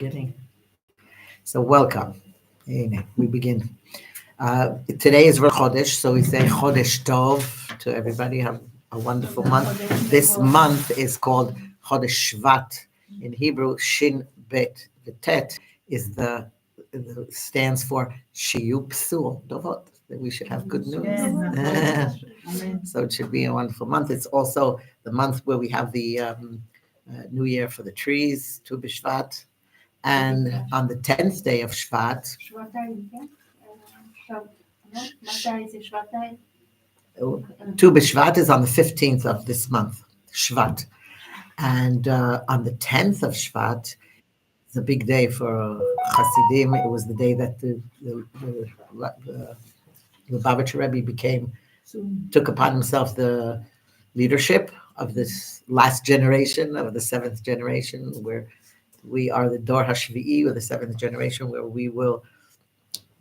Beginning. So welcome. We begin. Today is Rosh Chodesh, so we say Chodesh Tov to everybody. Have a wonderful month. This month is called Chodesh Shvat in Hebrew. Shin Bet. The Tet is stands for Shiyu Psul Dovot. That we should have good news. So it should be a wonderful month. It's also the month where we have the New Year for the trees, Tu B'Shvat. And on the 10th day of Shvat, Tu B'Shvat is on the 15th of this month, Shvat. And on the 10th of Shvat, it's a big day for Hasidim. It was the day that the Lubavitcher Rebbe took upon himself the leadership of this last generation, of the seventh generation, where we are the Dor HaShvi'i, or the seventh generation, where we will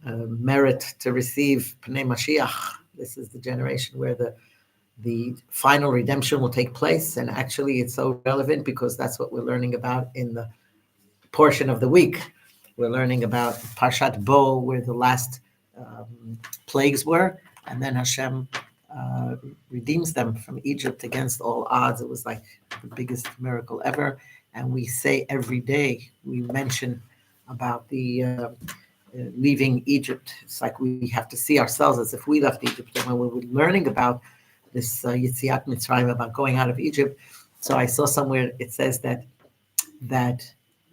merit to receive Pnei Mashiach. This is the generation where the final redemption will take place. And actually, it's so relevant because that's what we're learning about in the portion of the week. We're learning about parshat Bo, where the last plagues were, and then Hashem redeems them from Egypt against all odds. It was like the biggest miracle ever. And we say every day, we mention about the leaving Egypt. It's like we have to see ourselves as if we left Egypt. And when we were learning about this Yetziat Mitzrayim, about going out of Egypt, so I saw somewhere it says that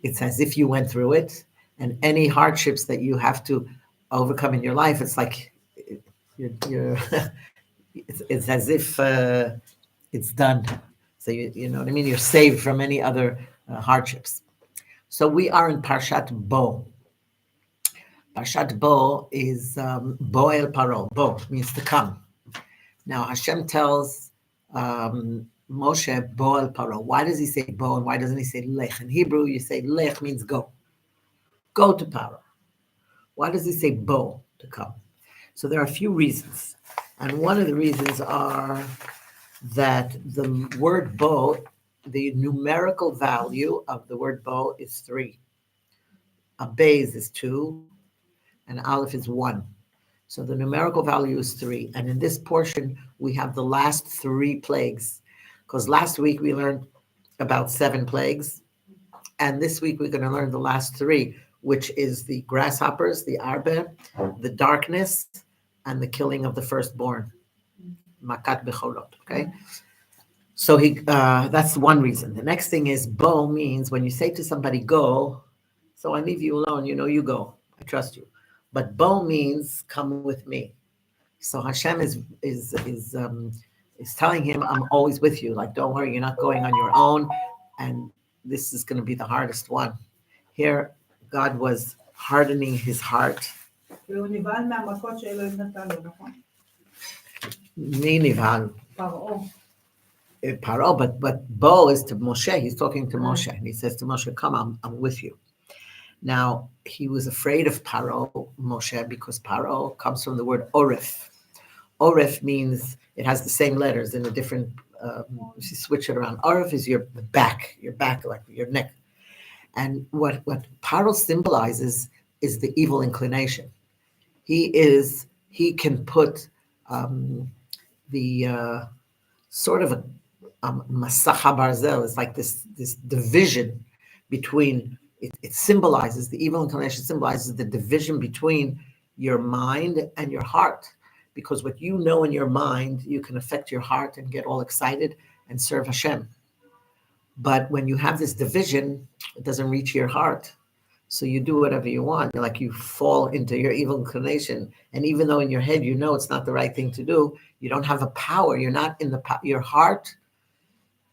it's as if you went through it, and any hardships that you have to overcome in your life, it's like you're it's as if it's done. So you know what I mean? You're saved from any other hardships. So we are in Parshat Bo. Parshat Bo is Bo El Paro. Bo means to come. Now Hashem tells Moshe Bo El Paro. Why does he say Bo and why doesn't he say Lech? In Hebrew, you say Lech means go. Go to Paro. Why does he say Bo, to come? So there are a few reasons. And one of the reasons are that the word Bo, the numerical value of the word Bo is 3. A Beis is 2, and Aleph is 1. So the numerical value is 3. And in this portion, we have the last 3 plagues. Because last week we learned about 7 plagues. And this week we're going to learn the last 3, which is the grasshoppers, the arbe, the darkness, and the killing of the firstborn. Makat becholot, okay? So that's one reason. The next thing is Bo means when you say to somebody, go, so I leave you alone, you go, I trust you. But Bo means come with me. So Hashem is telling him, I'm always with you. Like, don't worry, you're not going on your own. And this is going to be the hardest one. Here, God was hardening his heart. מי נבהל? Paro, but Bo is to Moshe. He's talking to Moshe, and he says to Moshe, come, I'm with you. Now, he was afraid of Paro, Moshe, because Paro comes from the word Oref. Oref means, it has the same letters in a different, if you switch it around. Oref is your back, like your neck. And what Paro symbolizes is the evil inclination. He can put the sort of a Masach Barzel is like this division between, it symbolizes, the evil inclination symbolizes the division between your mind and your heart. Because what you know in your mind, you can affect your heart and get all excited and serve Hashem. But when you have this division, it doesn't reach your heart. So you do whatever you want. Like you fall into your evil inclination. And even though in your head, it's not the right thing to do, you don't have a power. You're not in your heart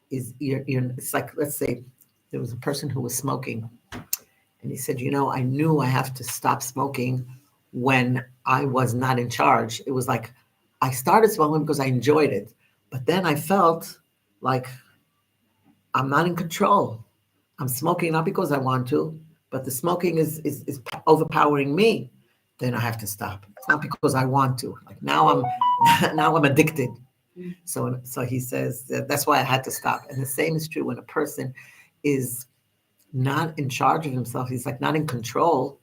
is, it's like, let's say there was a person who was smoking. And he said, I knew I have to stop smoking when I was not in charge. It was like, I started smoking because I enjoyed it. But then I felt like I'm not in control. I'm smoking not because I want to, but the smoking is overpowering me. Then I have to stop. It's not because I want to. Like now I'm addicted. So he says that's why I had to stop. And the same is true when a person is not in charge of himself. He's like not in control.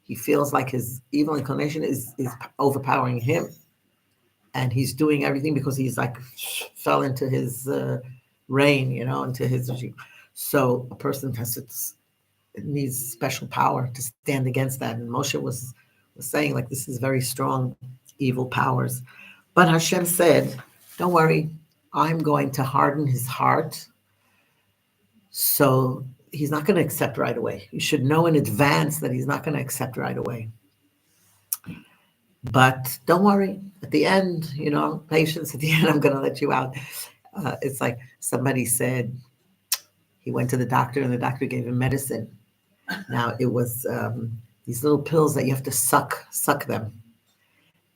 He feels like his evil inclination is overpowering him, and he's doing everything because he's like fell into his reign, into his regime. So a person needs special power to stand against that. And Moshe was saying like this is very strong evil powers. But Hashem said, "Don't worry, I'm going to harden his heart, so he's not going to accept right away. You should know in advance that he's not going to accept right away. But don't worry, at the end, patience, at the end, I'm going to let you out." It's like somebody said he went to the doctor and the doctor gave him medicine. Now it was these little pills that you have to suck them.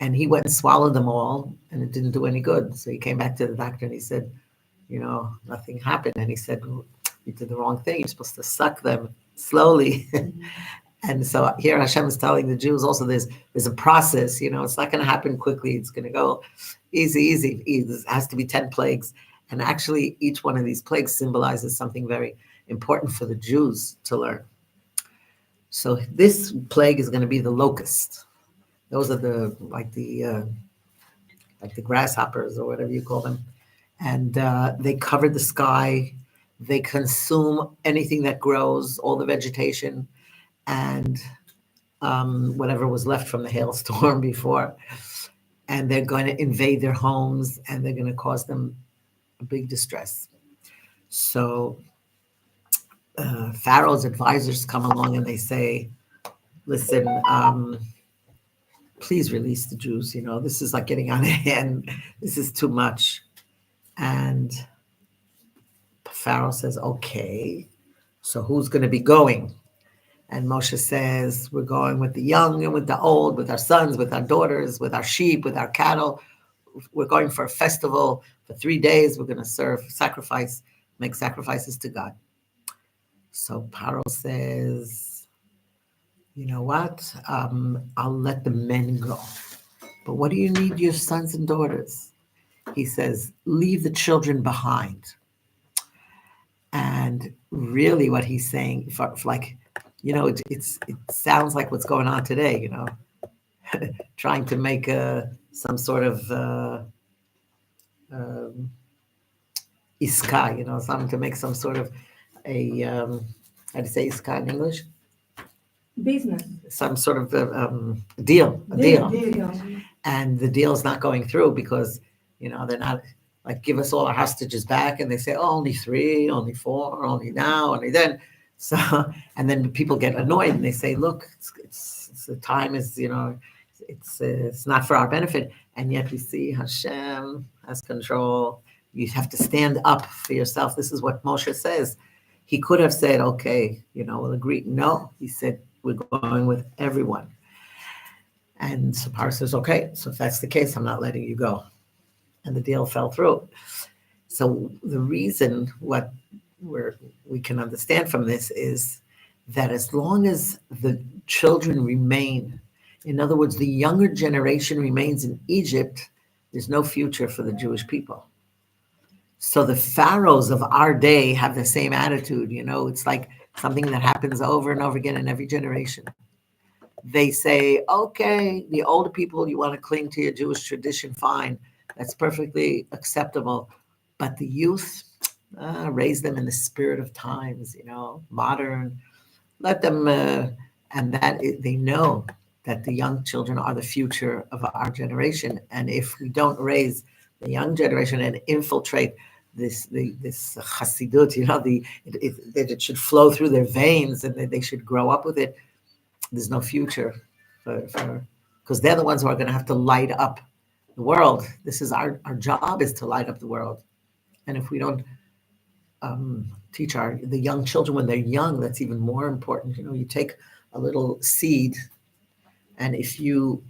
And he went and swallowed them all and it didn't do any good. So he came back to the doctor and he said, nothing happened. And he said, well, you did the wrong thing. You're supposed to suck them slowly. And so here Hashem is telling the Jews also there's a process, it's not going to happen quickly. It's going to go easy. It has to be 10 plagues. And actually each one of these plagues symbolizes something very important for the Jews to learn. So this plague is going to be the locust. Those are the grasshoppers or whatever you call them. And they cover the sky. They consume anything that grows, all the vegetation, and whatever was left from the hailstorm before. And they're going to invade their homes and they're going to cause them a big distress. So Pharaoh's advisors come along and they say, listen, please release the Jews. This is like getting out of hand. This is too much. And Pharaoh says, okay, so who's going to be going? And Moshe says, we're going with the young and with the old, with our sons, with our daughters, with our sheep, with our cattle. We're going for a festival for 3 days. We're going to make sacrifices to God. So Pharaoh says, you know what? I'll let the men go. But what do you need your sons and daughters? He says, leave the children behind. And really what he's saying, it sounds like what's going on today, trying to make some sort of iska, something to make some sort of how do you say iska in English? Business. Some sort of deal. And the deal's not going through because, they're not like, give us all our hostages back. And they say, oh, only 3, only 4, only now, only then. So, and then people get annoyed and they say, look, it's the time is, it's not for our benefit. And yet we see Hashem has control. You have to stand up for yourself. This is what Moshe says. He could have said, okay, we'll agree. No, he said, we're going with everyone. And so Pharaoh says, okay, so if that's the case, I'm not letting you go. And the deal fell through. So the reason what we can understand from this is that as long as the children remain, in other words, the younger generation remains in Egypt, there's no future for the Jewish people. So the pharaohs of our day have the same attitude, it's like something that happens over and over again in every generation. They say, okay, the older people, you want to cling to your Jewish tradition, fine. That's perfectly acceptable. But the youth, raise them in the spirit of times, modern. Let them, they know that the young children are the future of our generation. And if we don't raise the young generation and infiltrate this chassidut, that it should flow through their veins and that they should grow up with it, there's no future because they're the ones who are going to have to light up the world. This is our job, is to light up the world. And if we don't teach the young children when they're young, that's even more important. You take a little seed, and if you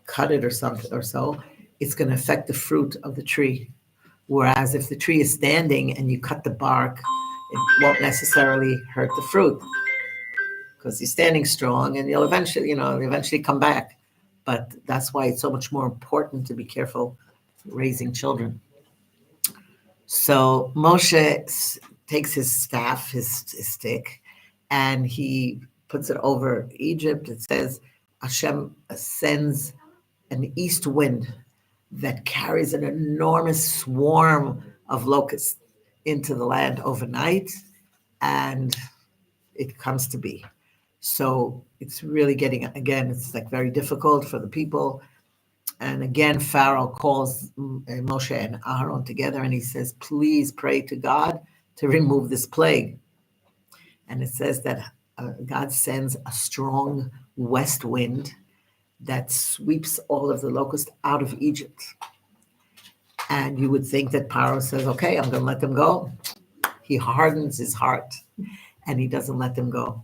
cut it or something or so, it's going to affect the fruit of the tree. Whereas if the tree is standing and you cut the bark, it won't necessarily hurt the fruit because he's standing strong, and you'll eventually come back. But that's why it's so much more important to be careful raising children. So Moshe takes his staff, his stick, and he puts it over Egypt. It says Hashem sends an east wind that carries an enormous swarm of locusts into the land overnight, and it comes to be. So it's really getting, again, it's like very difficult for the people. And again, Pharaoh calls Moshe and Aaron together and he says, please pray to God to remove this plague. And it says that God sends a strong west wind that sweeps all of the locusts out of Egypt. And you would think that Pharaoh says, okay, I'm going to let them go. He hardens his heart and he doesn't let them go.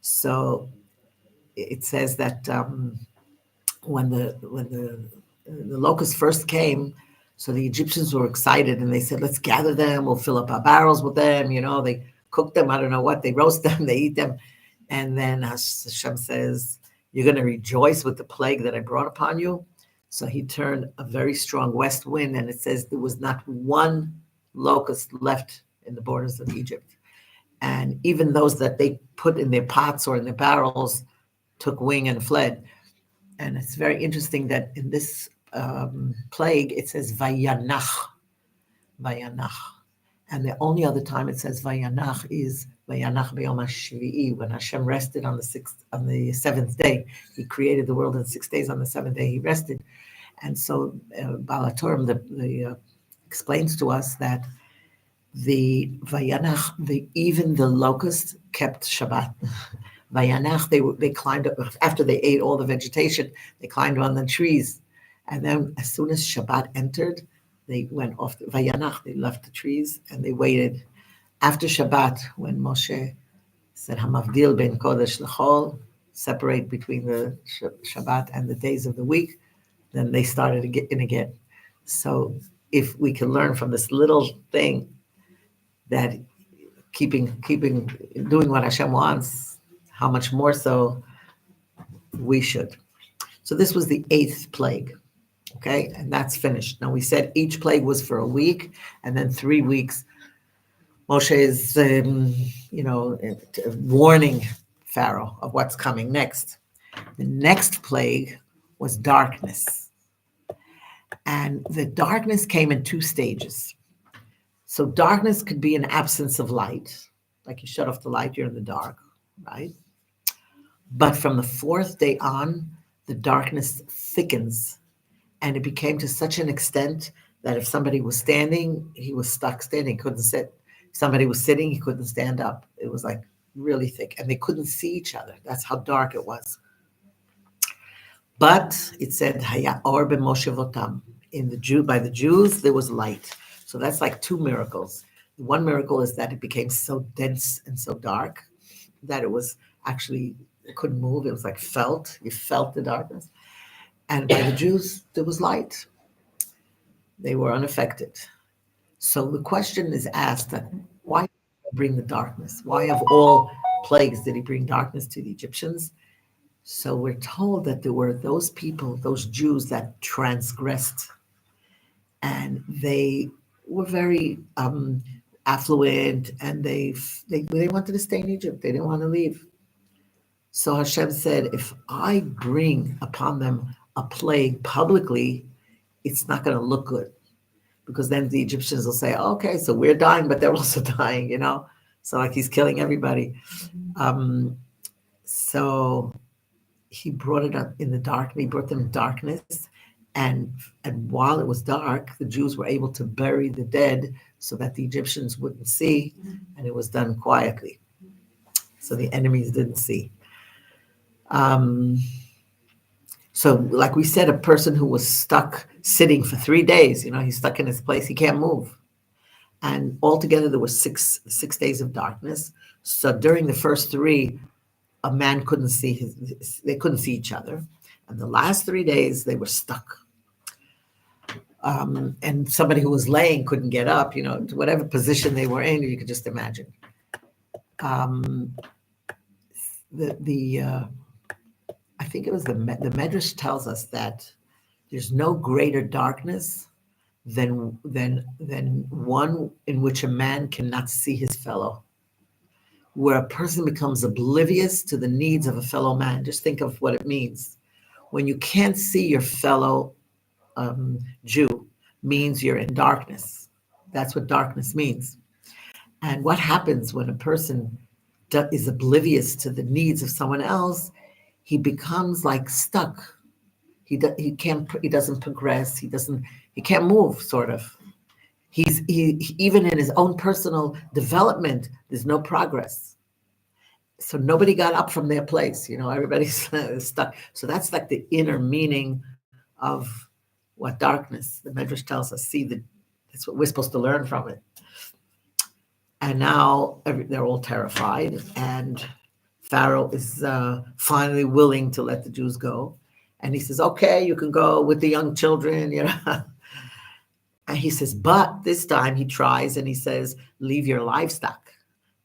So it says that when the locusts first came, so the Egyptians were excited and they said, let's gather them. We'll fill up our barrels with them. They cook them. I don't know what. They roast them. They eat them. And then Hashem says, you're going to rejoice with the plague that I brought upon you. So he turned a very strong west wind, and it says there was not one locust left in the borders of Egypt. And even those that they put in their pots or in their barrels took wing and fled. And it's very interesting that in this plague, it says Vayanach. And the only other time it says Vayanach is Vayanach B'yom HaShvi'i, when Hashem rested on the seventh day. He created the world in 6 days. On the seventh day, he rested. And so Baal HaTurim explains to us that the Vayanach, even the locusts kept Shabbat. Vayanach, they climbed up, after they ate all the vegetation, they climbed on the trees. And then as soon as Shabbat entered, they went off the Vayanach, they left the trees and they waited. After Shabbat, when Moshe said, Hamavdil ben Kodesh l'chol, separate between the Shabbat and the days of the week, then they started to get in again. So if we can learn from this little thing that keeping doing what Hashem wants, how much more so we should. So this was the 8th plague, okay? And that's finished. Now we said each plague was for a week, and then 3 weeks, Moshe is, warning Pharaoh of what's coming next. The next plague was darkness. And the darkness came in 2 stages. So darkness could be an absence of light, like you shut off the light, you're in the dark, right? But from the 4th day on, the darkness thickens, and it became to such an extent that if somebody was standing, he was stuck standing, couldn't sit. If somebody was sitting, he couldn't stand up. It was like really thick, and they couldn't see each other. That's how dark it was. But it said, Haya or b'moshevotam. By the Jews, there was light. So that's like 2 miracles. One miracle is that it became so dense and so dark that it was actually, it couldn't move. It was like you felt the darkness. And by the Jews, there was light. They were unaffected. So the question is asked that why did he bring the darkness? Why of all plagues did he bring darkness to the Egyptians? So we're told that there were those people, those Jews that transgressed, and they were very affluent, and they wanted to stay in Egypt. They didn't want to leave. So Hashem said, if I bring upon them a plague publicly, it's not going to look good, because then the Egyptians will say, okay, so we're dying, but they're also dying, So like he's killing everybody. So he brought it up in the dark. He brought them darkness. And while it was dark, the Jews were able to bury the dead so that the Egyptians wouldn't see, and it was done quietly. So the enemies didn't see. So like we said, a person who was stuck sitting for 3 days, he's stuck in his place, he can't move. And altogether there were six days of darkness. So during the first 3, a man couldn't see they couldn't see each other. And the last 3 days they were stuck. And somebody who was laying couldn't get up, whatever position they were in, you could just imagine. I think it was the Medrash tells us that there's no greater darkness than one in which a man cannot see his fellow, where a person becomes oblivious to the needs of a fellow man. Just think of what it means. When you can't see your fellow Jew, means you're in darkness. That's what darkness means. And what happens when a person is oblivious to the needs of someone else? He becomes like stuck. He doesn't progress. He can't move, sort of. Even in his own personal development, there's no progress. So nobody got up from their place. Everybody's stuck. So that's like the inner meaning of what darkness. The Medrash tells us. That's what we're supposed to learn from it. And now they're all terrified, and Pharaoh is finally willing to let the Jews go. And he says, okay, you can go with the young children, And he says, but this time he tries and he says, leave your livestock,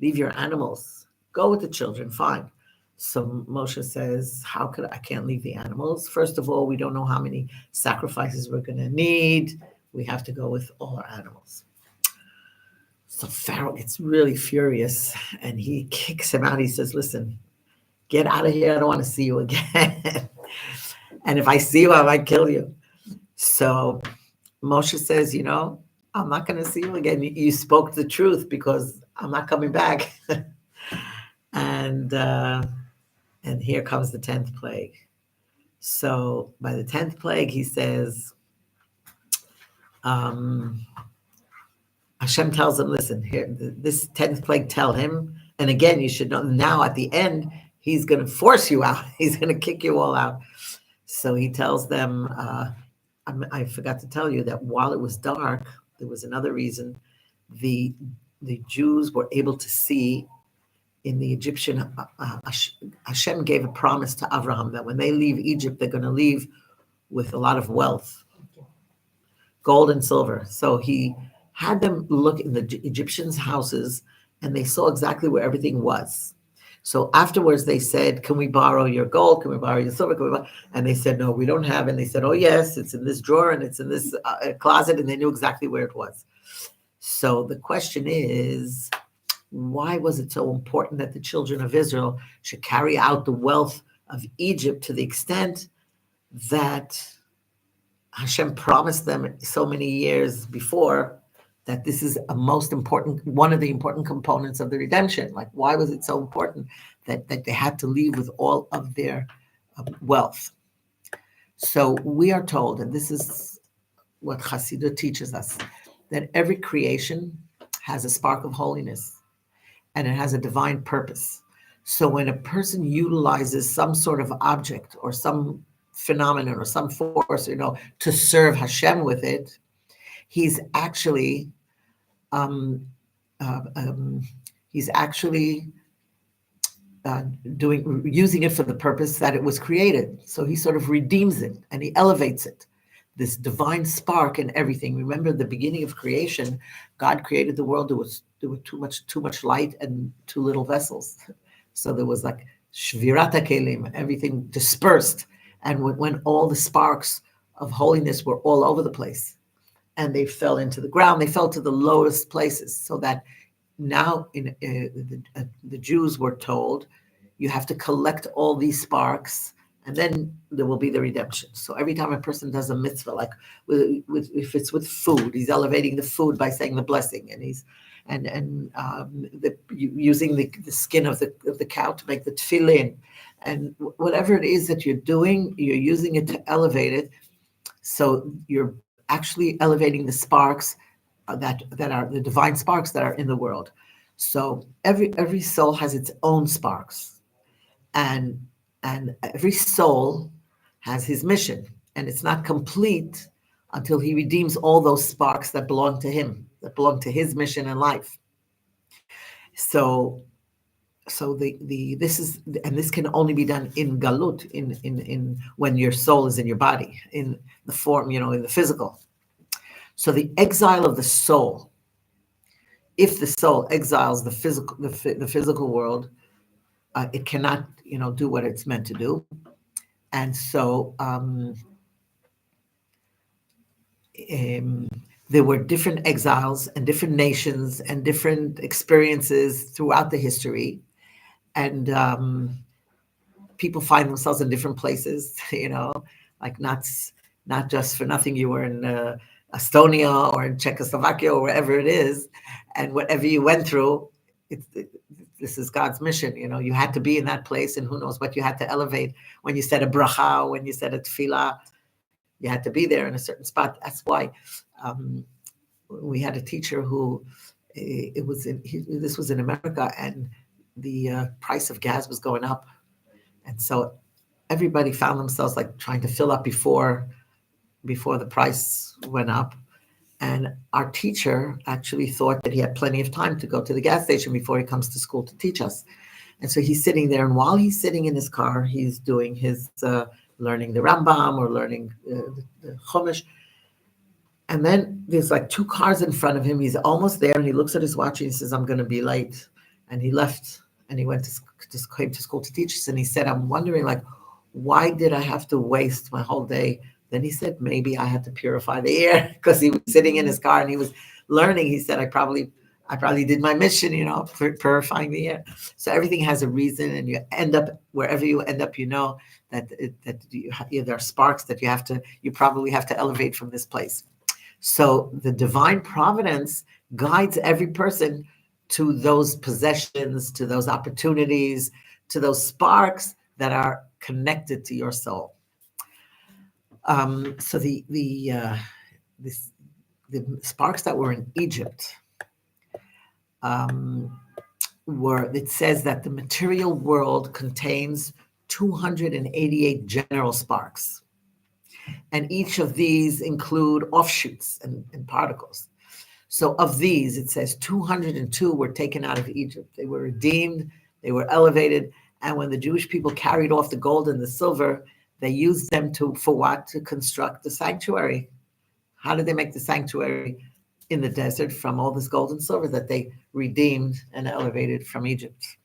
leave your animals, go with the children, fine. So Moshe says, I can't leave the animals. First of all, we don't know how many sacrifices we're going to need. We have to go with all our animals. So Pharaoh gets really furious and he kicks him out. He says, listen, get out of here. I don't want to see you again. And if I see you, I might kill you. So Moshe says, I'm not going to see you again. You spoke the truth because I'm not coming back. And here comes the 10th plague. So by the 10th plague, he says, Hashem tells him, listen, here, this 10th plague, tell him. And again, you should know now at the end, he's going to force you out. He's going to kick you all out. So he tells them, I forgot to tell you that while it was dark, there was another reason. The Jews were able to see in the Egyptian, Hashem gave a promise to Abraham that when they leave Egypt, they're going to leave with a lot of wealth, gold and silver. So he had them look in the Egyptians' houses, and they saw exactly where everything was. So afterwards, they said, can we borrow your gold? Can we borrow your silver? And they said, no, we don't have. And they said, oh, yes, it's in this drawer and it's in this closet. And they knew exactly where it was. So the question is, why was it so important that the children of Israel should carry out the wealth of Egypt to the extent that Hashem promised them so many years before that this is one of the important components of the redemption? Like, why was it so important that they had to leave with all of their wealth? So we are told, and this is what Chassidut teaches us, that every creation has a spark of holiness and it has a divine purpose. So when a person utilizes some sort of object or some phenomenon or some force, to serve Hashem with it, he's actually using it for the purpose that it was created. So he sort of redeems it and he elevates it. This divine spark in everything. Remember, the beginning of creation, God created the world. There was too much light and too little vessels. So there was like shvirata kelim, everything dispersed. And when all the sparks of holiness were all over the place, and they fell into the ground, they fell to the lowest places. So that now the Jews were told, you have to collect all these sparks, and then there will be the redemption. So every time a person does a mitzvah, like if it's with food, he's elevating the food by saying the blessing, and he's using the skin of the cow to make the tefillin, and whatever it is that you're doing, you're using it to elevate it. So you're actually elevating the sparks that are the divine sparks that are in the world. So every soul has its own sparks, and every soul has his mission, and it's not complete until he redeems all those sparks that belong to him, that belong to his mission in life. So this can only be done in galut, in when your soul is in your body, in the form, in the physical. So the exile of the soul, if the soul exiles the physical world, it cannot, do what it's meant to do. And so there were different exiles and different nations and different experiences throughout the history. And people find themselves in different places, like not just for nothing you were in Estonia or in Czechoslovakia or wherever it is, and whatever you went through, this is God's mission. You had to be in that place, and who knows what you had to elevate when you said a bracha, when you said a tefillah, you had to be there in a certain spot. That's why we had a teacher who this was in America, and the price of gas was going up, and so everybody found themselves like trying to fill up before the price went up. And our teacher actually thought that he had plenty of time to go to the gas station before he comes to school to teach us. And so he's sitting there, and while he's sitting in his car, he's doing his learning the Rambam or learning the Chumash. And then there's like 2 cars in front of him. He's almost there, and he looks at his watch and he says, "I'm going to be late." And he left, and he came to school to teach us. And he said, "I'm wondering, like, why did I have to waste my whole day?" Then he said, "Maybe I had to purify the air," because he was sitting in his car and he was learning. He said, I probably did my mission, purifying the air. So everything has a reason, and you end up wherever you end up, there are sparks that you probably have to elevate from this place. So the divine providence guides every person to those possessions, to those opportunities, to those sparks that are connected to your soul. So the sparks that were in Egypt it says that the material world contains 288 general sparks. And each of these include offshoots and particles. So of these, it says 202 were taken out of Egypt. They were redeemed, they were elevated, and when the Jewish people carried off the gold and the silver, they used them for what? To construct the sanctuary. How did they make the sanctuary in the desert from all this gold and silver that they redeemed and elevated from Egypt?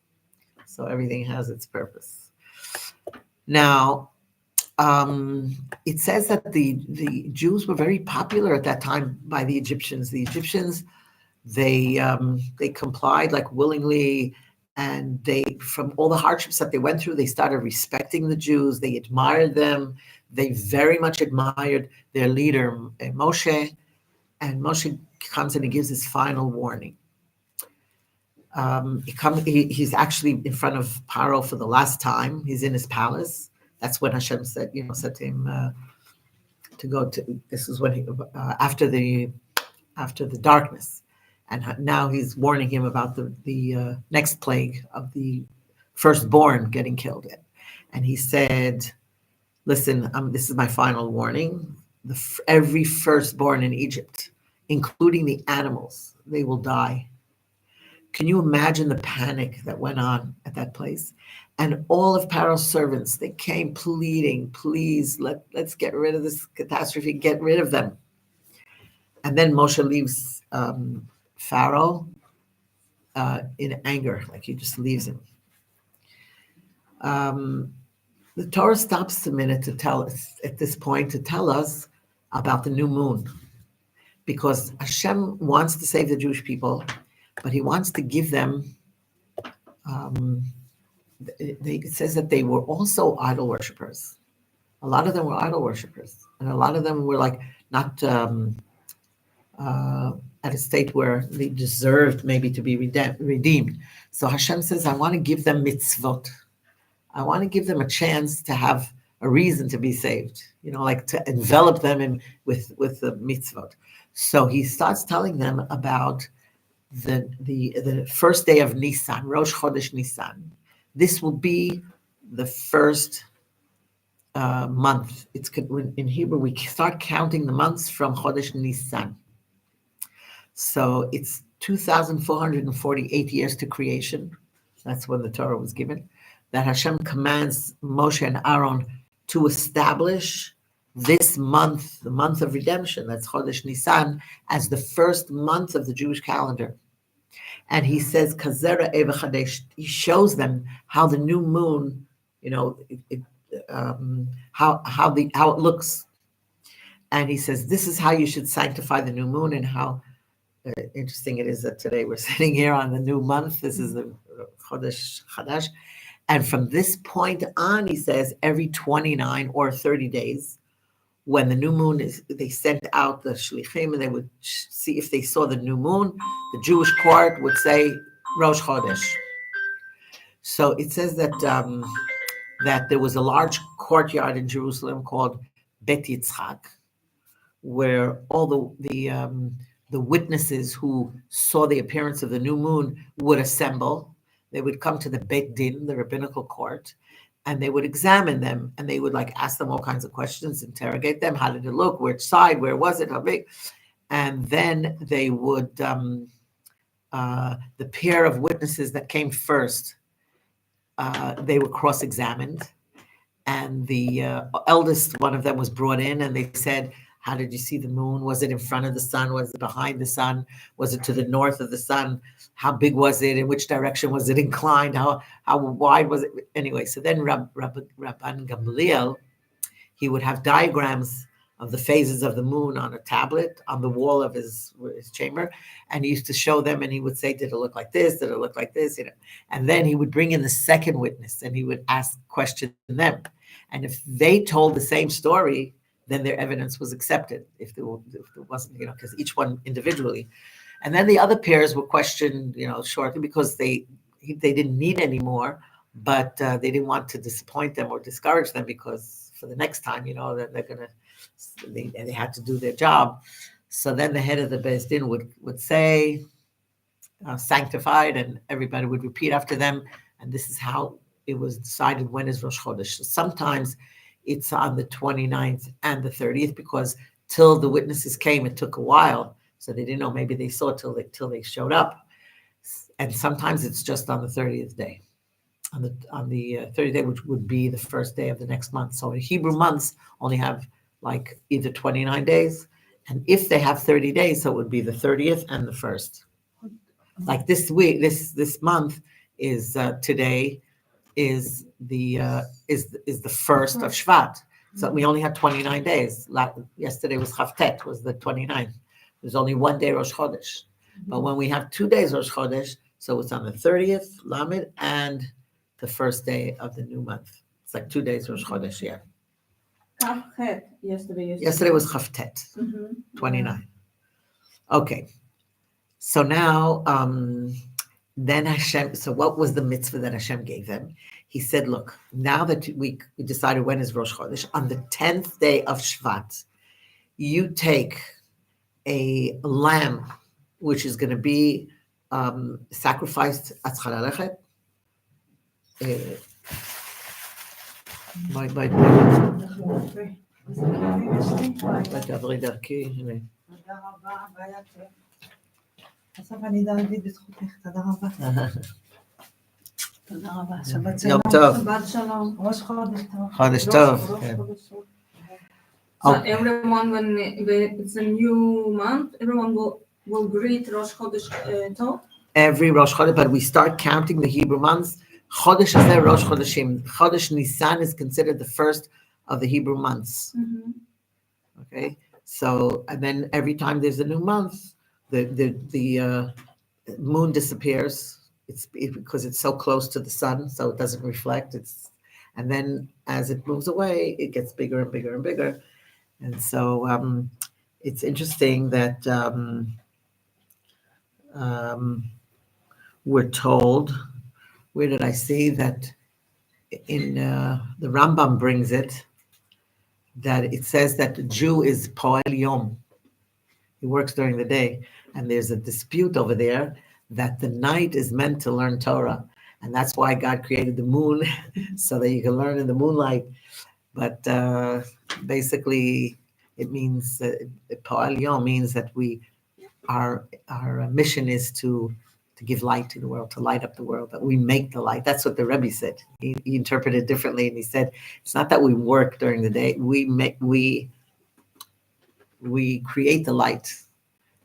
So everything has its purpose. Now, it says that the Jews were very popular at that time by the Egyptians. The Egyptians, they complied like willingly, and from all the hardships that they went through, they started respecting the Jews. They admired them. They very much admired their leader, Moshe. And Moshe comes and he gives his final warning. He's actually in front of Paro for the last time. He's in his palace. That's when Hashem said to him to go to. This is when he after the darkness, and now he's warning him about the next plague of the firstborn getting killed. And he said, "Listen, this is my final warning. Every firstborn in Egypt, including the animals, they will die." Can you imagine the panic that went on at that place? And all of Paro's servants, they came pleading, "Please, let's get rid of this catastrophe, get rid of them." And then Moshe leaves Pharaoh in anger, like he just leaves him. The Torah stops a minute to tell us, at this point, to tell us about the new moon. Because Hashem wants to save the Jewish people, but he wants to give them, it says that they were also idol worshippers. A lot of them were idol worshippers. And a lot of them were like not at a state where they deserved maybe to be redeemed. So Hashem says, I want to give them mitzvot. I want to give them a chance to have a reason to be saved, like to envelop them with the mitzvot. So he starts telling them about the first day of Nisan, Rosh Chodesh Nisan. This will be the first month. In Hebrew, we start counting the months from Chodesh Nisan. So it's 2,448 years to creation. That's when the Torah was given. That Hashem commands Moshe and Aaron to establish this month, the month of redemption, that's Chodesh Nisan, as the first month of the Jewish calendar. And he says, Kazera Eva Chadesh, he shows them how the new moon, how it looks. And he says, this is how you should sanctify the new moon, and how interesting it is that today we're sitting here on the new month. This is the Chodesh Chadash. And from this point on, he says, every 29 or 30 days, when the new moon is, they sent out the shlichim and they would see if they saw the new moon, the Jewish court would say Rosh Chodesh. So it says that that there was a large courtyard in Jerusalem called Bet Yitzchak, where all the witnesses who saw the appearance of the new moon would assemble. They would come to the Beit Din, the rabbinical court, and they would examine them, and they would like ask them all kinds of questions, interrogate them. How did it look? Which side? Where was it? How big? And then they would, the pair of witnesses that came first, they were cross-examined, and the eldest one of them was brought in, and they said, how did you see the moon? Was it in front of the sun? Was it behind the sun? Was it to the north of the sun? How big was it? In which direction was it inclined? How wide was it? Anyway, so then Rabban Gamliel, he would have diagrams of the phases of the moon on a tablet on the wall of his chamber, and he used to show them, and he would say, did it look like this? Did it look like this? You know, and then he would bring in the second witness, and he would ask questions them, and if they told the same story, then their evidence was accepted. If there wasn't, you know, because each one individually, and then the other pairs were questioned, you know, shortly because they didn't need any more, but they didn't want to disappoint them or discourage them, because for the next time, you know, that they had to do their job. So then the head of the Beis Din would say, sanctified, and everybody would repeat after them, and this is how it was decided when is Rosh Chodesh. So sometimes it's on the 29th and the 30th, because till the witnesses came, it took a while. So they didn't know, maybe they saw till they showed up. And sometimes it's just on the 30th day. On the 30th day, which would be the first day of the next month. So Hebrew months only have like either 29 days, and if they have 30 days, so it would be the 30th and the 1st. Like this week, this month is today is the 1st of Shvat. So we only had 29 days. Yesterday was Chavtet, was the 29th. There's only one day Rosh Chodesh. But when we have 2 days Rosh Chodesh, so it's on the 30th, Lamed, and the first day of the new month. It's like 2 days Rosh Chodesh, yeah. Chavchet, Yesterday was Chavtet, 29. Okay. So now, then Hashem, so what was the mitzvah that Hashem gave them? He said, look, now that we decided when is Rosh Chodesh, on the 10th day of Shvat, you take a lamb, which is going to be sacrificed at Tzcharalechet. בסוף אני דוד בזכותך, תודה רבה. תודה רבה, שבת יום שלום. טוב. שבת שלום. ראש חודש טוב. חודש טוב. So everyone, when it's a new month, everyone will greet Rosh Chodesh Tov. Every Rosh Chodesh, but we start counting the Hebrew months. Chodesh is there, Rosh Chodeshim. Chodesh Nisan is considered the first of the Hebrew months. Okay, so and then every time there's a new month, the moon disappears. It's because it's so close to the sun, so it doesn't reflect. And then as it moves away, it gets bigger and bigger and bigger. And so it's interesting that we're told, where did I see that in the Rambam brings it, that it says that the Jew is Poel Yom. He works during the day. And there's a dispute over there that the night is meant to learn Torah. And that's why God created the moon, so that you can learn in the moonlight. But basically, it means, Po'al Yom means that our mission is to give light to the world, to light up the world, that we make the light. That's what the Rebbe said. He interpreted it differently, and he said, it's not that we work during the day, we create the light.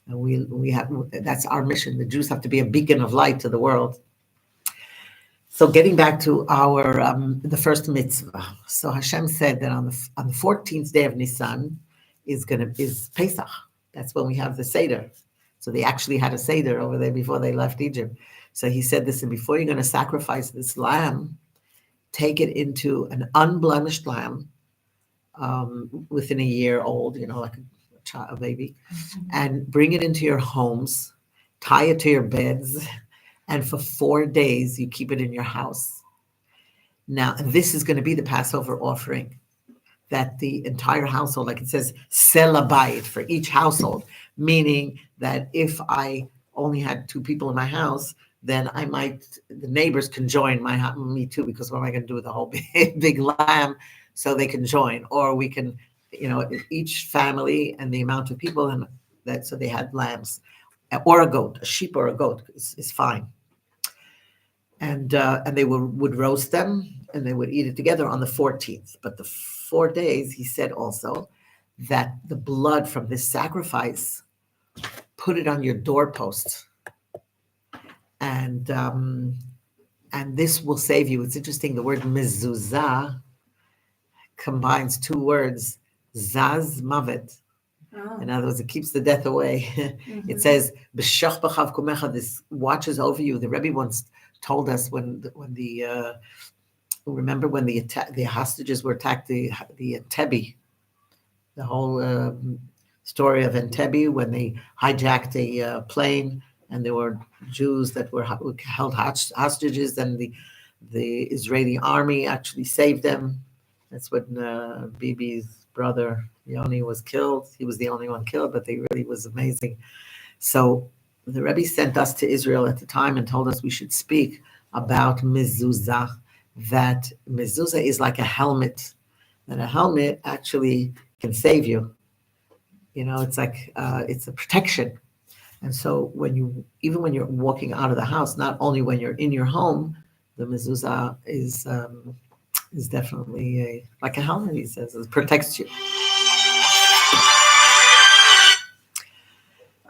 And we have, that's our mission. The Jews have to be a beacon of light to the world. So getting back to our the first mitzvah. So Hashem said that on the 14th day of Nisan, is Pesach. That's when we have the Seder. So they actually had a Seder over there before they left Egypt. So he said, listen, before you're going to sacrifice this lamb, take it into an unblemished lamb within a year old, like a child, a baby, and bring it into your homes, tie it to your beds, and for 4 days you keep it in your house. Now, this is going to be the Passover offering that the entire household, like it says, selabayit for each household, meaning that if I only had 2 people in my house, then the neighbors can join me too, because what am I going to do with the whole big lamb? So they can join, or we can, each family and the amount of people, and so they had lambs, or a goat, a sheep or a goat is fine. And they would roast them, and they would eat it together on the 14th. But the 4 days, he said also that the blood from this sacrifice, put it on your doorposts, and this will save you. It's interesting. The word mezuzah combines 2 words, zaz mavet. In other words, it keeps the death away. It says, "B'shach b'chav kumecha." This watches over you. The Rebbe once told us when the hostages were attacked, the Entebbe, the whole story of Entebbe, when they hijacked a plane, and there were Jews that were held hostages, and the Israeli army actually saved them. That's when Bibi's brother Yoni was killed. He was the only one killed, but they really was amazing. So the Rebbe sent us to Israel at the time and told us we should speak about mezuzah, that mezuzah is like a helmet, and a helmet actually can save you. It's like it's a protection. And so even when you're walking out of the house, not only when you're in your home, the mezuzah is definitely like a helmet. He says it protects you.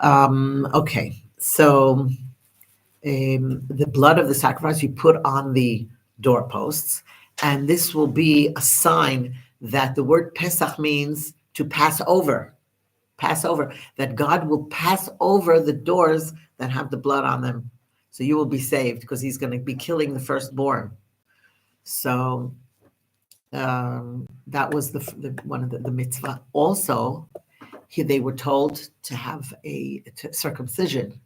Okay, so the blood of the sacrifice you put on the doorposts, and this will be a sign that the word Pesach means to pass over. Pass over, that God will pass over the doors that have the blood on them. So you will be saved, because he's going to be killing the firstborn. So that was one of the mitzvah. Also, they were told to have a circumcision,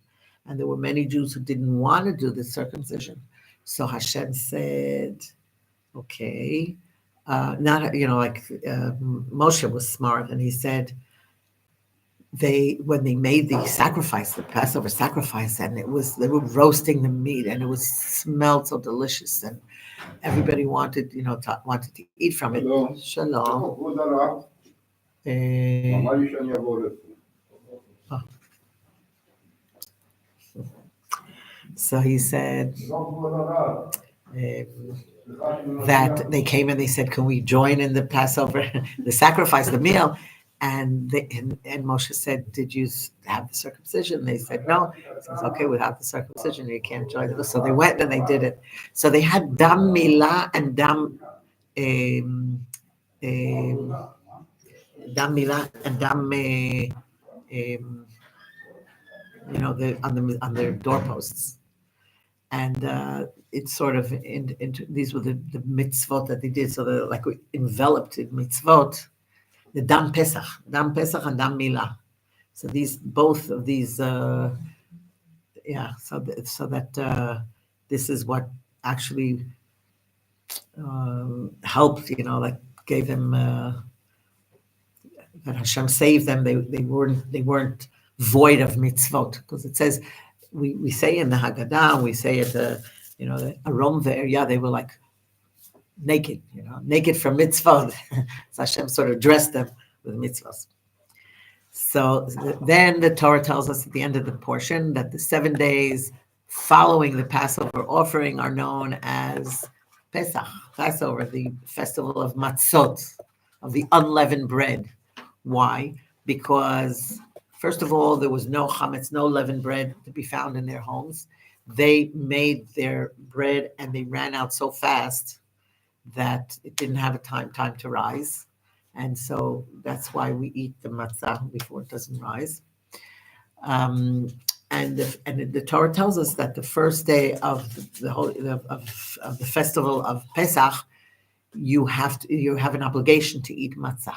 and there were many Jews who didn't want to do the circumcision. So Hashem said, okay, Moshe was smart, and he said, when they made the sacrifice, the Passover sacrifice, and they were roasting the meat, and it smelled so delicious, and everybody wanted to eat from it. Shalom. So he said that they came and they said, can we join in the Passover, the sacrifice, the meal? And Moshe said, did you have the circumcision? They said, no. He says, okay, without the circumcision, you can't join it. So they went and they did it. So they had dam milah and dam milah and dam on their doorposts. And it's sort of these were the mitzvot that they did. So they're like enveloped in mitzvot. The dam pesach and dam milah. So both of these, so that this is what actually helped, gave them that Hashem saved them. They weren't void of mitzvot, because it says we say in the Haggadah, we say at the Arom Ve'eryah, they were like naked, naked from mitzvot. So Hashem sort of dressed them with mitzvahs. So then the Torah tells us at the end of the portion that the 7 days following the Passover offering are known as Pesach, Passover, the festival of matzot, of the unleavened bread. Why? Because, first of all, there was no chametz, no leavened bread to be found in their homes. They made their bread and they ran out so fast that it didn't have a time to rise. And so that's why we eat the matzah before it doesn't rise. And the Torah tells us that the first day of the festival of Pesach, you have an obligation to eat matzah.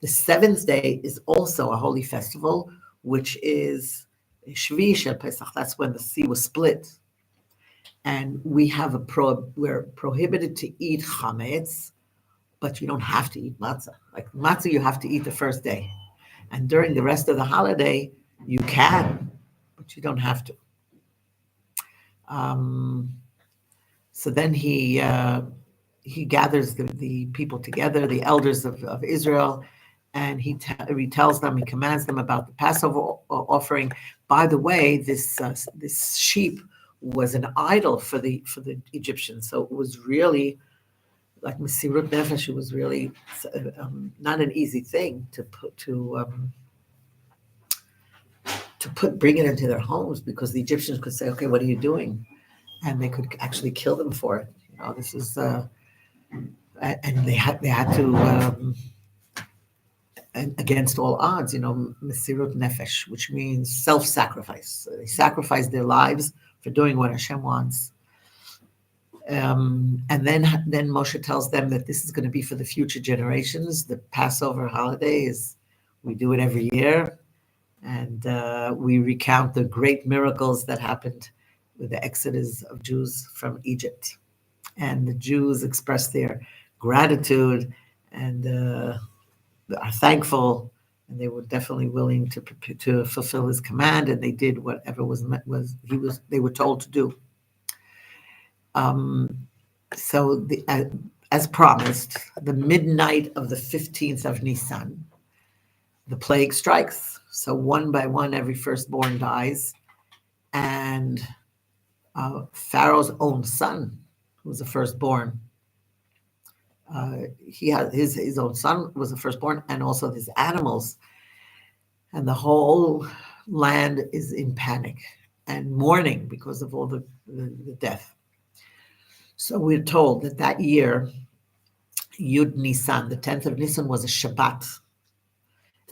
The seventh day is also a holy festival, which is Shvi Shel Pesach. That's when the sea was split, and we're prohibited to eat chametz, but you don't have to eat matzah. Like matzah, you have to eat the first day, and during the rest of the holiday, you can, but you don't have to. So then he gathers the people together, the elders of Israel, and he tells them, he commands them about the Passover offering. By the way, this sheep was an idol for the Egyptians, so it was really like Mesirut Nefesh. It was really not an easy thing to bring it into their homes, because the Egyptians could say, "Okay, what are you doing?" And they could actually kill them for it. This is and they had to. And against all odds, Mesirut Nefesh, which means self-sacrifice. So they sacrificed their lives for doing what Hashem wants. And then Moshe tells them that this is going to be for the future generations. The Passover holiday we do it every year, and we recount the great miracles that happened with the exodus of Jews from Egypt. And the Jews expressed their gratitude and are thankful, and they were definitely willing to fulfill his command, and they did whatever they were told to do. So as promised, the midnight of the 15th of Nisan, the plague strikes. So one by one, every firstborn dies, and Pharaoh's own son, who was the firstborn, he had his own son was the firstborn, and also his animals, and the whole land is in panic and mourning because of all the death. So we're told that year, Yud Nisan, the 10th of Nisan, was a Shabbat,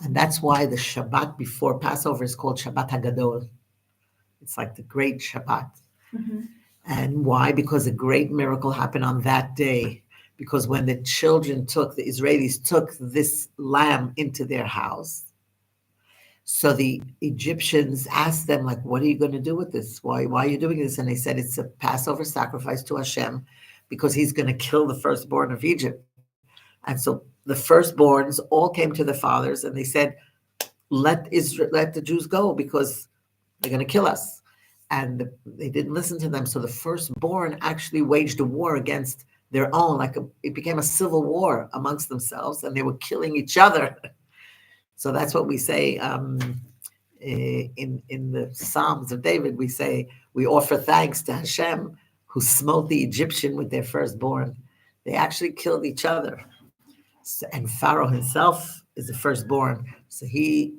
and that's why the Shabbat before Passover is called Shabbat HaGadol. It's like the great Shabbat. Mm-hmm. And why? Because a great miracle happened on that day. Because when the Israelis took this lamb into their house, so the Egyptians asked them, like, what are you going to do with this? Why are you doing this? And they said, it's a Passover sacrifice to Hashem, because he's going to kill the firstborn of Egypt. And so the firstborns all came to the fathers and they said, let the Jews go, because they're going to kill us. And they didn't listen to them. So the firstborn actually waged a war against their own, it became a civil war amongst themselves, and they were killing each other. So that's what we say in the Psalms of David. We say, we offer thanks to Hashem, who smote the Egyptian with their firstborn. They actually killed each other. And Pharaoh himself is the firstborn. So he,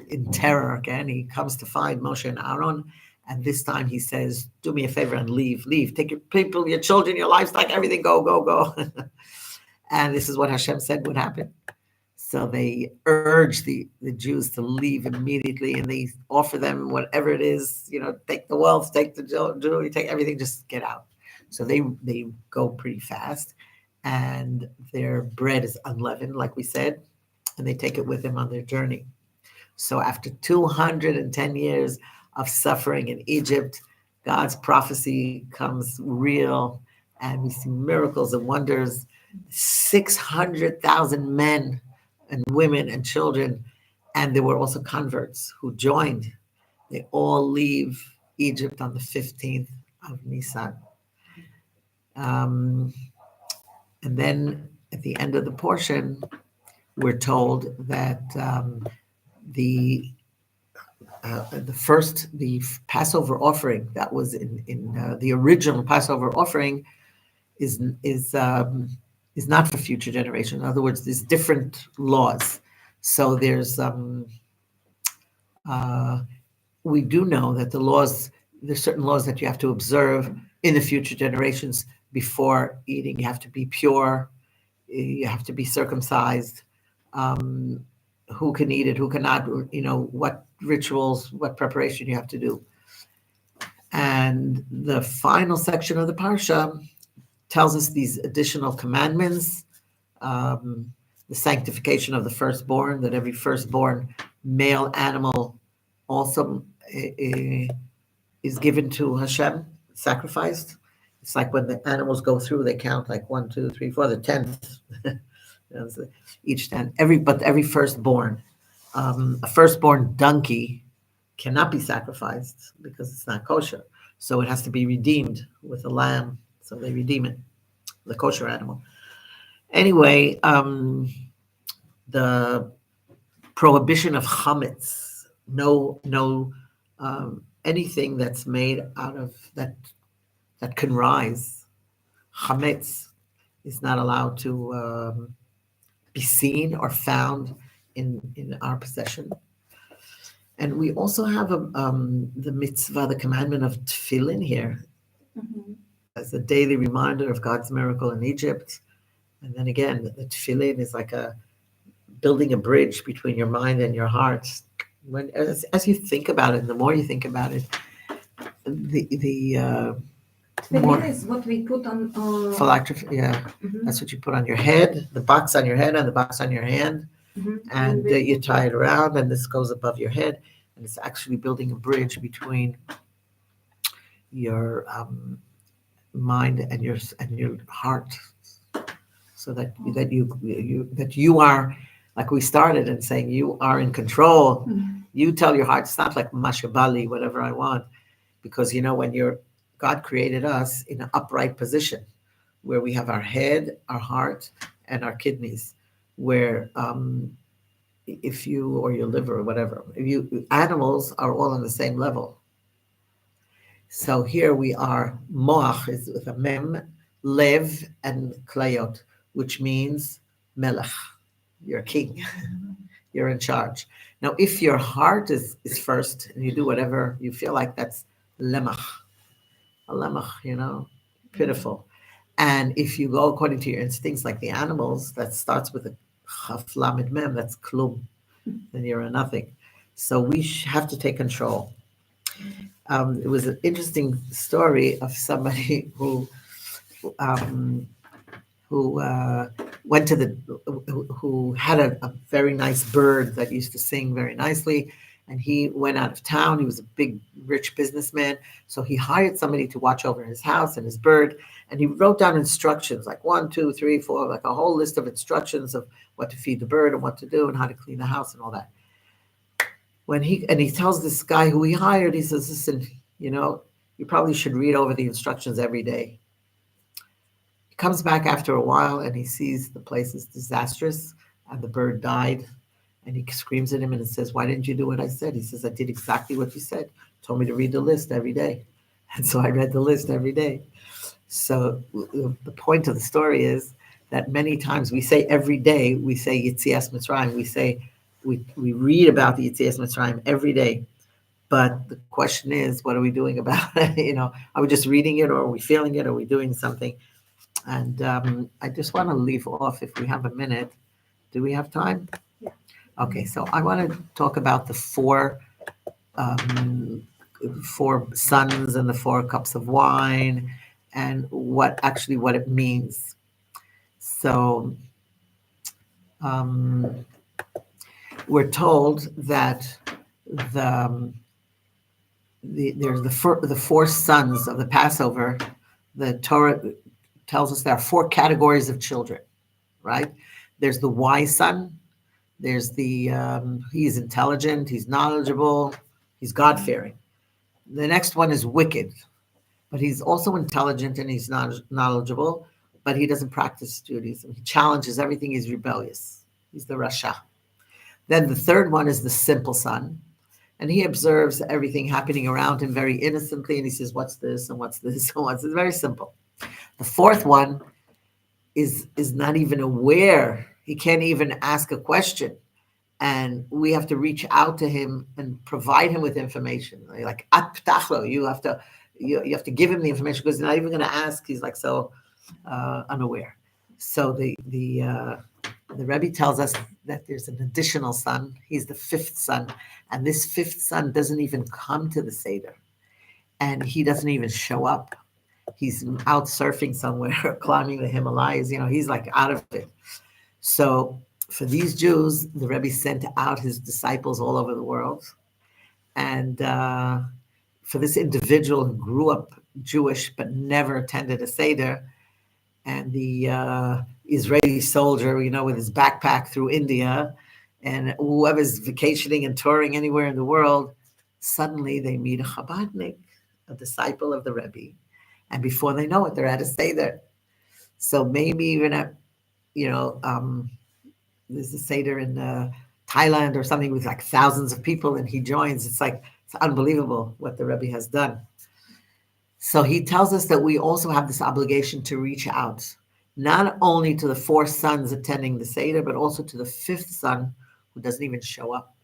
in terror again, he comes to find Moshe and Aaron. And this time he says, do me a favor and leave. Take your people, your children, your livestock, everything, go. And this is what Hashem said would happen. So they urge the Jews to leave immediately, and they offer them whatever it is, take the wealth, take the jewelry, take everything, just get out. So they go pretty fast, and their bread is unleavened, like we said, and they take it with them on their journey. So after 210 years of suffering in Egypt, God's prophecy comes real, and we see miracles and wonders. 600,000 men and women and children, and there were also converts who joined. They all leave Egypt on the 15th of Nisan. And then at the end of the portion, we're told that the Passover offering that was in the original Passover offering is not for future generations. In other words, there's different laws. So there's we do know that there's certain laws that you have to observe in the future generations before eating. You have to be pure. you have to be circumcised, who can eat it, who cannot, what rituals, what preparation you have to do. And the final section of the parsha tells us these additional commandments, the sanctification of the firstborn, that every firstborn male animal also is given to Hashem, sacrificed. It's like when the animals go through, they count like 1, 2, 3, 4, the 10th. Each 10. Every firstborn, a firstborn donkey cannot be sacrificed because it's not kosher. So it has to be redeemed with a lamb. So they redeem it, the kosher animal. Anyway, the prohibition of chametz, no anything that's made out of that can rise, chametz is not allowed to be seen or found in our possession. And we also have the mitzvah, the commandment of tefillin here, as a daily reminder of God's miracle in Egypt. And then again, the tefillin is like building a bridge between your mind and your heart. As you think about it, the more you think about it, the Tefillin is what we put on. phylactery, yeah, that's what you put on your head, the box on your head and the box on your hand, and you tie it around, and this goes above your head, and it's actually building a bridge between your mind and your heart, so that you are, like we started in saying, you are in control. You tell your heart, it's not like mashabali, whatever I want, because when God created us in an upright position where we have our head, our heart, and our kidneys, where if you, or your liver or whatever, animals are all on the same level. So here we are, moach is with a mem, lev, and klayot, which means melech, you're king, you're in charge. Now, if your heart is first, and you do whatever you feel like, that's lemach, a lemach, pitiful. And if you go according to your instincts like the animals, that starts with a chaf lamed mem, that's klum, then you're a nothing. So we have to take control. It was an interesting story of somebody who went to who had a very nice bird that used to sing very nicely, and he went out of town. He was a big, rich businessman, so he hired somebody to watch over his house and his bird, and he wrote down instructions, like 1, 2, 3, 4, like a whole list of instructions of what to feed the bird and what to do and how to clean the house and all that. He tells this guy who he hired, he says, listen, you probably should read over the instructions every day. He comes back after a while and he sees the place is disastrous and the bird died, and he screams at him and says, why didn't you do what I said? He says, I did exactly what you said. Told me to read the list every day. And so I read the list every day. So the point of the story is that many times we say every day, we say Yitzias Mitzrayim, we read about the Yitzias Mitzrayim every day. But the question is, what are we doing about it? Are we just reading it, or are we feeling it? Or are we doing something? And I just want to leave off, if we have a minute. Do we have time? Yeah. Okay, so I want to talk about the four sons and the 4 cups of wine, and what it means. So we're told that there's the 4 sons of the Passover. The Torah tells us there are 4 categories of children, right? There's the wise son. There's he's intelligent, he's knowledgeable, he's God-fearing. The next one is wicked, but he's also intelligent and he's knowledgeable, but he doesn't practice Judaism. He challenges everything, he's rebellious. He's the Rasha. Then the third one is the simple son, and he observes everything happening around him very innocently, and he says, what's this, and what's this, and what's this? Very simple. The fourth one is not even aware. He can't even ask a question. And we have to reach out to him and provide him with information. Like, you have to give him the information, because he's not even going to ask. He's like so unaware. So the Rebbe tells us that there's an additional son. He's the fifth son, and this fifth son doesn't even come to the Seder, and he doesn't even show up. He's out surfing somewhere, climbing the Himalayas. He's like out of it. So for these Jews, the Rebbe sent out his disciples all over the world, and for this individual who grew up Jewish but never attended a Seder, and the Israeli soldier, with his backpack through India, and whoever's vacationing and touring anywhere in the world, suddenly they meet a chabadnik, a disciple of the Rebbe, and before they know it, they're at a Seder. So maybe even at, there's a Seder in Thailand or something with like thousands of people, and he joins. It's unbelievable what the Rebbe has done. So he tells us that we also have this obligation to reach out, not only to the four sons attending the Seder, but also to the fifth son who doesn't even show up,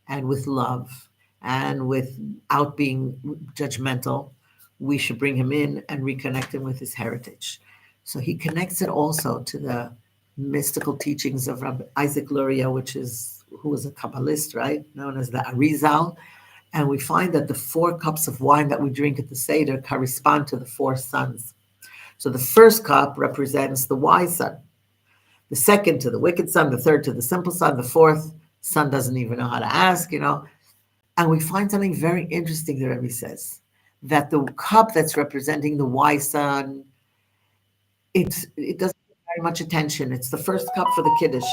and with love and without being judgmental, we should bring him in and reconnect him with his heritage. So he connects it also to the mystical teachings of Rabbi Isaac Luria, who was a Kabbalist, right, known as the Arizal. And we find that the 4 cups of wine that we drink at the Seder correspond to the 4 sons. So the first cup represents the wise son, the second to the wicked son, the third to the simple son, the fourth son doesn't even know how to ask, And we find something very interesting that Rebbe says, that the cup that's representing the wise son, it doesn't get very much attention. It's the first cup for the Kiddush.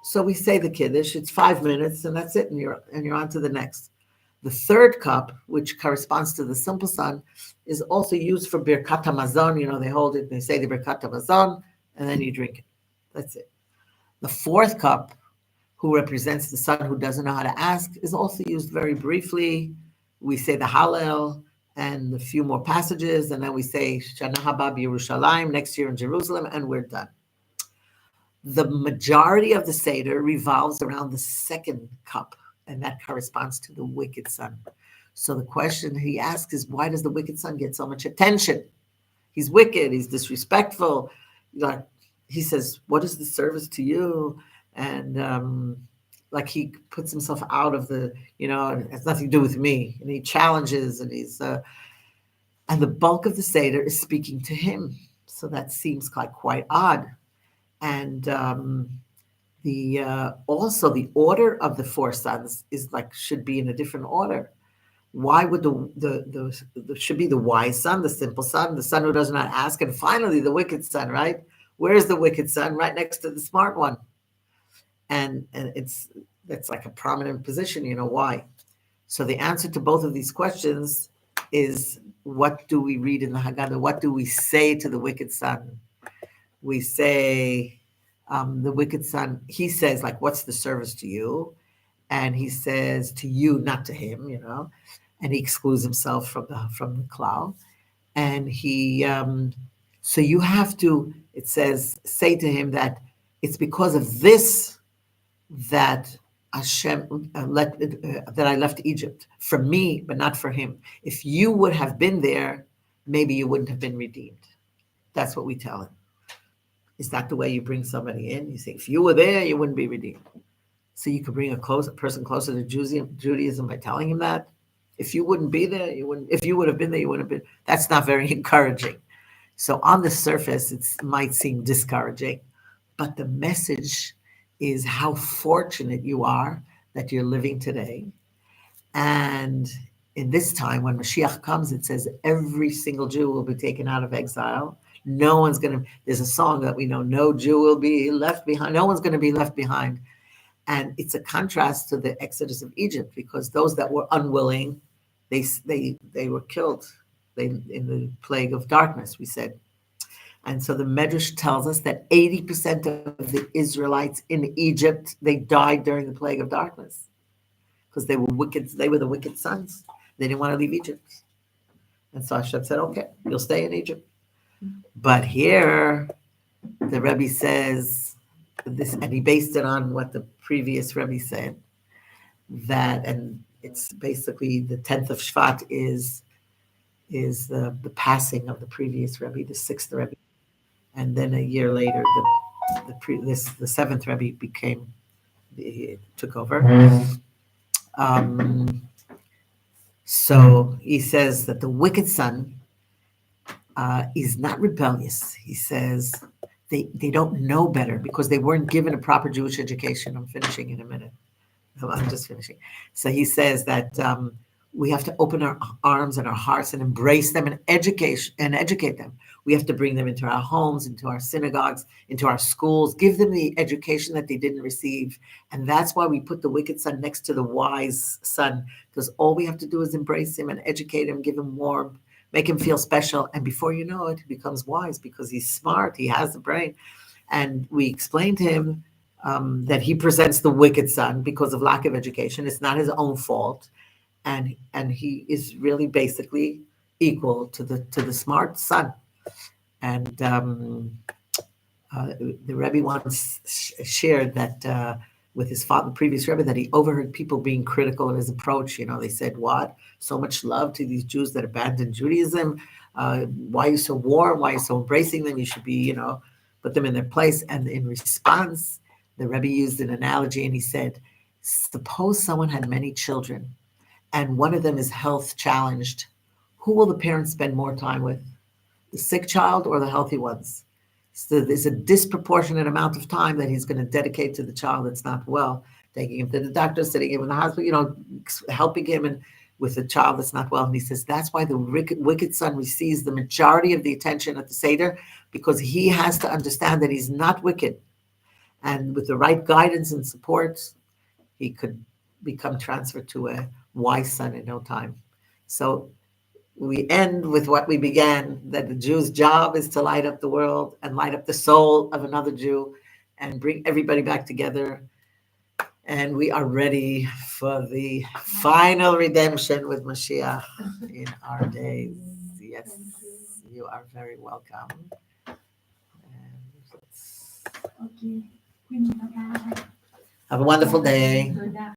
So we say the Kiddush, it's 5 minutes, and that's it, and you're on to the next. The third cup, which corresponds to the simple son, is also used for Birkat HaMazon. They hold it, they say the Birkat HaMazon, and then you drink it. That's it. The fourth cup, who represents the son who doesn't know how to ask, is also used very briefly. We say the Hallel and a few more passages, and then we say Shana Haba Yerushalayim, next year in Jerusalem, and we're done. The majority of the Seder revolves around the second cup, and that corresponds to the wicked son. So the question he asks is, why does the wicked son get so much attention? He's wicked, he's disrespectful. He says, what is the service to you? And he puts himself out of it has nothing to do with me. And he challenges, and and the bulk of the Seder is speaking to him. So that seems quite odd. And also the order of the 4 sons is should be in a different order. Why would the should be the wise son, the simple son, the son who does not ask, and finally the wicked son, right? Where's the wicked son? Right next to the smart one. And that's a prominent position. Why? So the answer to both of these questions is, what do we read in the Haggadah? What do we say to the wicked son? We say, the wicked son, he says, what's the service to you? And he says to you, not to him, and he excludes himself from the cloud. And he, so you have to, it says, say to him that it's because of this that Hashem that I left Egypt, for me, but not for him. If you would have been there, maybe you wouldn't have been redeemed. That's what we tell him. Is that the way you bring somebody in? You say, if you were there, you wouldn't be redeemed. So you could bring a person closer to Judaism by telling him that. If you wouldn't be there, you wouldn't. If you would have been there, you wouldn't have been. That's not very encouraging. So on the surface, it might seem discouraging, but the message is how fortunate you are that you're living today. And in this time, when Mashiach comes, it says every single Jew will be taken out of exile. No one's going to, there's a song that we know, no Jew will be left behind. No one's going to be left behind. And it's a contrast to the Exodus of Egypt, because those that were unwilling, they were killed in the plague of darkness, we said. And so the Medrash tells us that 80% of the Israelites in Egypt, they died during the plague of darkness because they were wicked. They were the wicked sons. They didn't want to leave Egypt. And so Hashem said, okay, you'll stay in Egypt. But here, the Rebbe says this, and he based it on what the previous Rebbe said, that, and it's basically the 10th of Shvat is the passing of the previous Rebbe, the 6th Rebbe. And then a year later, the seventh Rebbe took over. So he says that the wicked son is not rebellious. He says they don't know better because they weren't given a proper Jewish education. I'm finishing in a minute. I'm just finishing. So he says that we have to open our arms and our hearts and embrace them and educate them. We have to bring them into our homes, into our synagogues, into our schools, give them the education that they didn't receive. And that's why we put the wicked son next to the wise son, because all we have to do is embrace him and educate him, give him warmth, make him feel special. And before you know it, he becomes wise because he's smart, he has the brain. And we explained to him that he presents the wicked son because of lack of education. It's not his own fault, and he is really basically equal to the smart son. And the Rebbe once shared that with his father, previous Rebbe, that he overheard people being critical of his approach. They said, "What? So much love to these Jews that abandoned Judaism? Why are you so warm? Why are you so embracing them? You should be, put them in their place." And in response, the Rebbe used an analogy and he said, suppose someone had many children and one of them is health challenged. Who will the parents spend more time with? The sick child or the healthy ones? So there's a disproportionate amount of time that he's going to dedicate to the child that's not well, taking him to the doctor, sitting him in the hospital, helping him and with the child that's not well. And he says that's why the wicked son receives the majority of the attention at the Seder, because he has to understand that he's not wicked. And with the right guidance and support, he could become transferred to a wise son in no time. So we end with what we began, that the Jew's job is to light up the world and light up the soul of another Jew and bring everybody back together. And we are ready for the final redemption with Mashiach in our days. Yes, you are very welcome. And have a wonderful day.